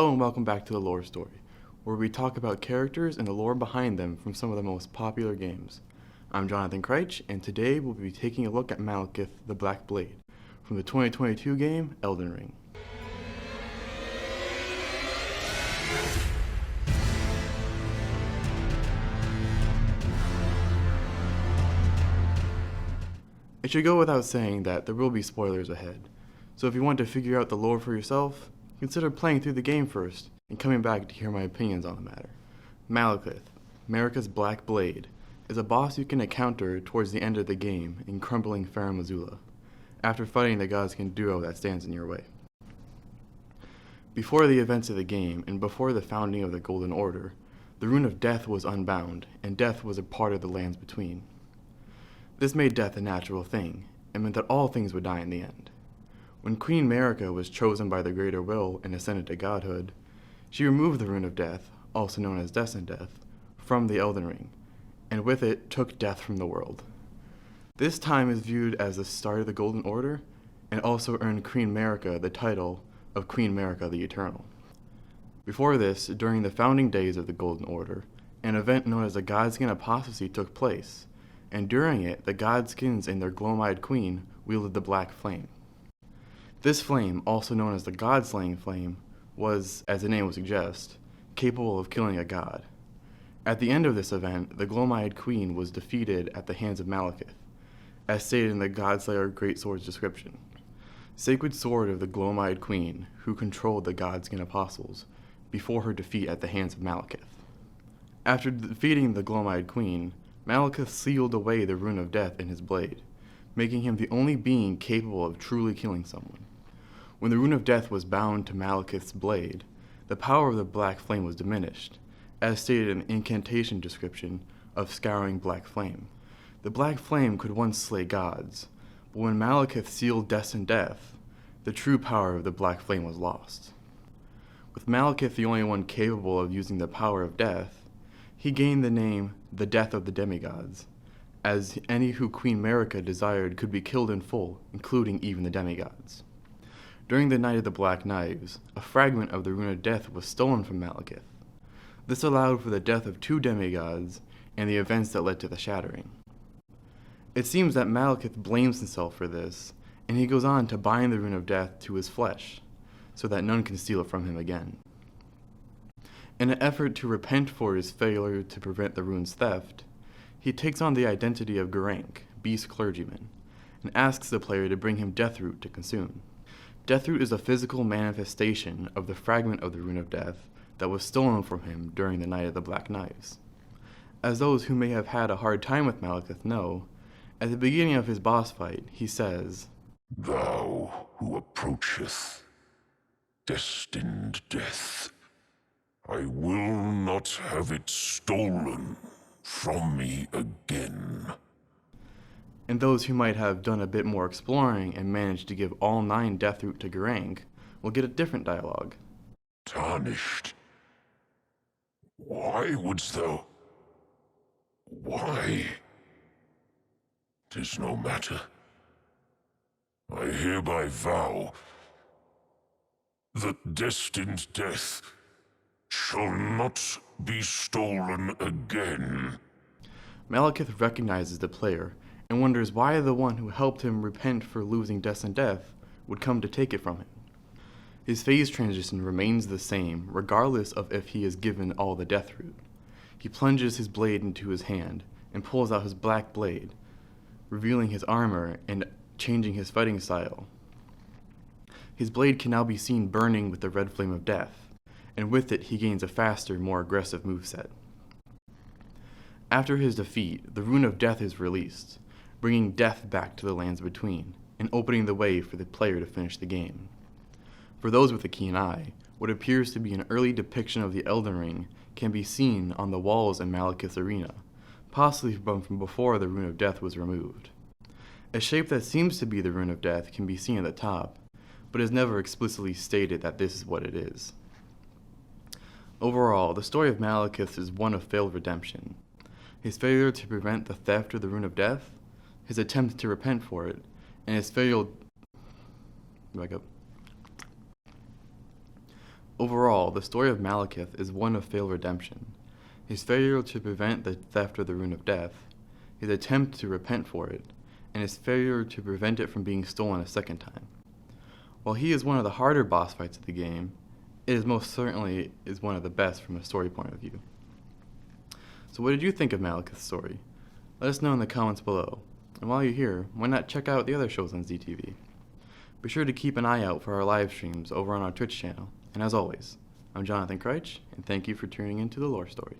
Hello and welcome back to The Lore Story, where we talk about characters and the lore behind them from some of the most popular games. I'm Jonathan Kreitch, and today we'll be taking a look at Maliketh the Black Blade from the 2022 game Elden Ring. It should go without saying that there will be spoilers ahead, so if you want to figure out the lore for yourself, consider playing through the game first and coming back to hear my opinions on the matter. Maliketh, Marika's Black Blade, is a boss you can encounter towards the end of the game in crumbling Farum Azula, after fighting the Godskin duo that stands in your way. Before the events of the game and before the founding of the Golden Order, the Rune of Death was unbound, and death was a part of the lands between. This made death a natural thing, and meant that all things would die in the end. When Queen Marika was chosen by the Greater Will and ascended to godhood, she removed the Rune of Death, also known as Destined Death, from the Elden Ring, and with it took death from the world. This time is viewed as the start of the Golden Order, and also earned Queen Marika the title of Queen Marika the Eternal. Before this, during the founding days of the Golden Order, an event known as the Godskin Apostasy took place, and during it, the Godskins and their gloam-eyed queen wielded the Black Flame. This flame, also known as the God-slaying flame, was, as the name would suggest, capable of killing a god. At the end of this event, the gloam-eyed queen was defeated at the hands of Maliketh, as stated in the Godslayer Greatsword's description. Sacred sword of the gloam-eyed queen, who controlled the Godskin apostles, before her defeat at the hands of Maliketh. After defeating the gloam-eyed queen, Maliketh sealed away the Rune of Death in his blade, making him the only being capable of truly killing someone. When the Rune of Death was bound to Maliketh's blade, the power of the Black Flame was diminished, as stated in the incantation description of Scouring Black Flame. The Black Flame could once slay gods, but when Maliketh sealed Destined Death, the true power of the Black Flame was lost. With Maliketh the only one capable of using the power of death, he gained the name the Death of the Demigods, as any who Queen Marika desired could be killed in full, including even the demigods. During the Night of the Black Knives, a fragment of the Rune of Death was stolen from Maliketh. This allowed for the death of two demigods and the events that led to the shattering. It seems that Maliketh blames himself for this, and he goes on to bind the Rune of Death to his flesh, so that none can steal it from him again. In an effort to repent for his failure to prevent the rune's theft, he takes on the identity of Geraint, Beast Clergyman, and asks the player to bring him Deathroot to consume. Deathroot is a physical manifestation of the fragment of the Rune of Death that was stolen from him during the Night of the Black Knives. As those who may have had a hard time with Maliketh know, at the beginning of his boss fight, he says, "Thou who approacheth destined death, I will not have it stolen from me again." and those who might have done a bit more exploring and managed to give all 9 Deathroot to Geraint will get a different dialogue. Tarnished, why wouldst thou? Why? 'Tis no matter. I hereby vow that destined death shall not be stolen again. Maliketh recognizes the player and wonders why the one who helped him repent for losing Destined Death would come to take it from him. His phase transition remains the same regardless of if he is given all the Deathroot. He plunges his blade into his hand and pulls out his black blade, revealing his armor and changing his fighting style. His blade can now be seen burning with the red flame of death, and with it he gains a faster, more aggressive moveset. After his defeat, the Rune of Death is released, bringing death back to the lands between, and opening the way for the player to finish the game. For those with a keen eye, what appears to be an early depiction of the Elden Ring can be seen on the walls in Maliketh's arena, possibly from before the Rune of Death was removed. A shape that seems to be the Rune of Death can be seen at the top, but is never explicitly stated that this is what it is. Overall, the story of Maliketh is one of failed redemption. His failure to prevent the theft of the Rune of Death, his attempt to repent for it, and his failed Overall, the story of Maliketh is one of failed redemption. His failure to prevent the theft of the Rune of Death, his attempt to repent for it, and his failure to prevent it from being stolen a second time. While he is one of the harder boss fights of the game, it is most certainly is one of the best from a story point of view. So what did you think of Maliketh's story? Let us know in the comments below. And while you're here, why not check out the other shows on ZTV? Be sure to keep an eye out for our live streams over on our Twitch channel. And as always, I'm Jonathan Kreitch, and thank you for tuning into The Lore Story.